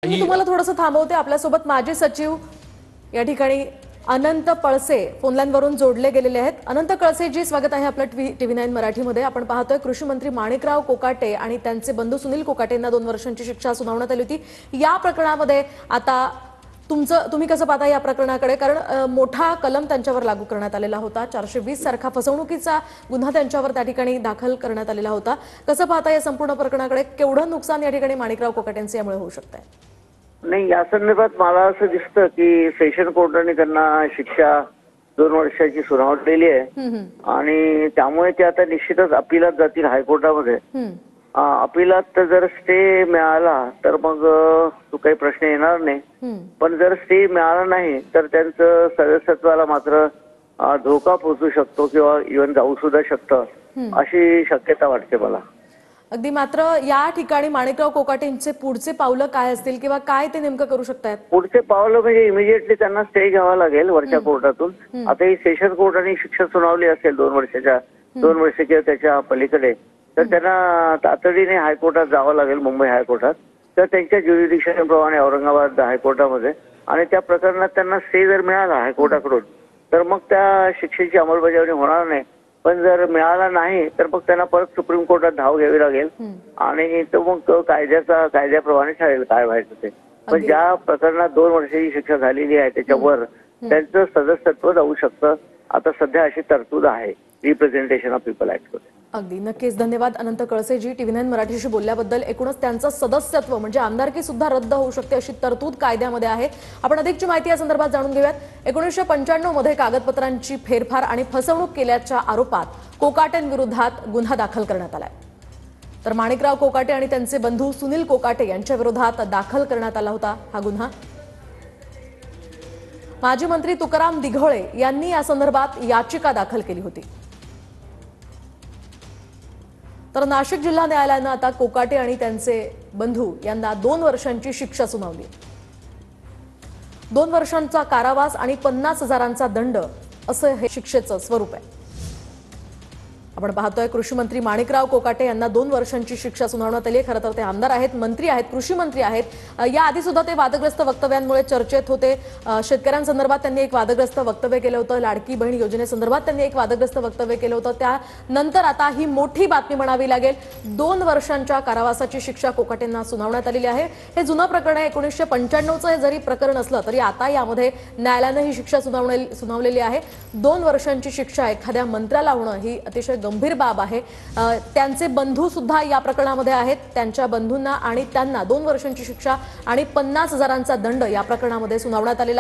मी तुम्हाला थोडंसं थांबवते। आपल्यासोबत माजी सचिव या ठिकाणी अनंत पळसे फोन लाईन वरून जोडले गेलेले आहेत। अनंत कळसे जी, स्वागत आहे आपलं TV9 मराठीमध्ये। आपण पाहतोय कृषी मंत्री माणिकराव कोकाटे आणि त्यांचे बंधू सुनील कोकाटे यांना 2 वर्षांची शिक्षा सुनावण्यात आली होती। या प्रकरणामध्ये आता तुम्ही कसं पाहता या प्रकरणाकडे? कारण मोठा कलम त्यांच्यावर लागू करण्यात आलेला होता, 420 सारखा फसवणुकीचा गुन्हा त्यांच्यावर त्या ठिकाणी दाखल करण्यात आलेला होता। कसं पाहता या संपूर्ण प्रकरणाकडे? केवढं नुकसान या ठिकाणी माणिकराव कोकाटेंचे यामुळे होऊ शकतंय? नाही, या संदर्भात मला असं दिसतं की सेशन कोर्टाने त्यांना शिक्षा 2 वर्षाची सुनावलेली आहे आणि त्यामुळे ते आता निश्चितच अपीलात जातील हायकोर्टामध्ये। अपीलात जर स्टे मिळाला तर मग तो काही प्रश्न येणार नाही, पण जर स्टे मिळाला नाही तर त्यांचं सदस्यत्वाला मात्र धोका पोहोचू शकतो किंवा इव्हन जाऊ सुद्धा शकतं, अशी शक्यता वाटते मला। अगदी। मात्र या ठिकाणी माणिकराव कोकाटेंचे पुढचे पावलं काय असतील किंवा काय ते नेमकं करू शकतात? पुढचे पावलं म्हणजे इमिडिएटली त्यांना स्टे घ्यावा लागेल वरच्या कोर्टातून। आता ही सेशन कोर्टाने शिक्षा सुनावली असेल 2 वर्ष किंवा त्याच्या पलीकडे, तर त्यांना तातडीने हायकोर्टात जावं लागेल, मुंबई हायकोर्टात, तर त्यांच्या ज्युरिडिक्शन प्रमाणे औरंगाबाद हायकोर्टामध्ये। आणि त्या प्रकरणात त्यांना स्टे जर मिळाला हायकोर्टाकडून तर मग त्या शिक्षेची अंमलबजावणी होणार नाही, पण जर मिळाला नाही तर मग त्यांना परत सुप्रीम कोर्टात धाव घ्यावी लागेल आणि तो मग कायद्याप्रमाणे ठरेल काय व्हायचं ते। पण ज्या प्रकरणात 2 वर्षाची शिक्षा झालेली आहे त्याच्यावर त्यांचं सदस्यत्व जाऊ शकतं। आता सध्या अशी तरतूद आहे रिप्रेझेंटेशन ऑफ पीपल ऍक्ट मध्ये। अगदी। नक्कीच धन्यवाद अनंत कळसेजी TV9 मराठीशी बोलल्याबद्दल। एकूणच त्यांचं सदस्यत्व म्हणजे आमदारकी सुद्धा रद्द होऊ शकते अशी तरतूद कायद्यामध्ये आहे। आपण अधिकची माहिती या संदर्भात जाणून घेऊयात। 1995 मध्ये कागदपत्रांची फेरफार आणि फसवणूक केल्याच्या आरोपात कोकाटेंविरोधात गुन्हा दाखल करण्यात आलाय। तर माणिकराव कोकाटे आणि त्यांचे बंधू सुनील कोकाटे यांच्या विरोधात दाखल करण्यात आला होता हा गुन्हा। माजी मंत्री तुकाराम दिघोळे यांनी या संदर्भात याचिका दाखल केली होती। तर नाशिक जिल्हा न्यायालयाने आता कोकाटे आणि त्यांचे बंधू यांना 2 वर्षांची शिक्षा सुनावली। 2 वर्षांचा कारावास आणि 50,000चा दंड असं हे शिक्षेचं स्वरूप आहे। आपण पाहतोय कृषी मंत्री माणिकराव कोकाटे यांना 2 वर्षांची शिक्षा सुनावण्यात आली आहे। खरं तर ते आमदार आहेत, मंत्री आहेत, कृषी मंत्री आहेत। याआधी सुद्धा ते वादग्रस्त वक्तव्यांमुळे चर्चेत होते। शेतकऱ्यांसंदर्भात त्यांनी एक वादग्रस्त वक्तव्य केलं होतं, लाडकी बहीण योजनेसंदर्भात त्यांनी एक वादग्रस्त वक्तव्य केलं होतं। त्यानंतर आता ही मोठी बातमी म्हणावी लागेल, 2 वर्षांच्या कारावासाची शिक्षा कोकाटेंना सुनावण्यात आलेली आहे। हे जुनं प्रकरण आहे, 1995चं जरी प्रकरण असलं तरी आता यामध्ये न्यायालयाने ही शिक्षा सुनावलेली आहे। 2 वर्षांची शिक्षा एखाद्या मंत्र्याला होणं ही अतिशय गंभीर बाब आहे। त्यांचे बंधू सुद्धा या प्रकरणामध्ये आहेत। त्यांच्या बंधूंना आणि त्यांना 2 वर्षांची शिक्षा आणि 50,000चा दंड या प्रकरणामध्ये सुनावण्यात आलेला